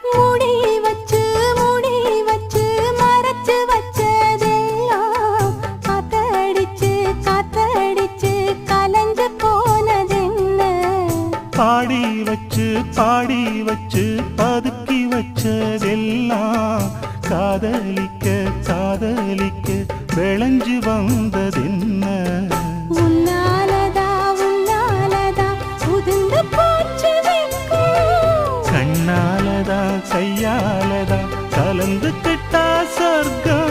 மூடி வச்சு மூடி வச்சு மறைச்சு வச்சதெல்லாம் காத்தடிச்சு காத்தடிச்சு கலஞ்சு போனதென்ன பாடி வச்சு பதுக்கி வச்சதெல்லாம் காதலிக்க காதலிக்க விளைஞ்சு வந்ததென்ன உன்னாலதா உதிர்ந்து போச்சு வெட்கம் கண்ணாலதா கையாலதா கலந்துக்கிட்டா சொர்க்கம்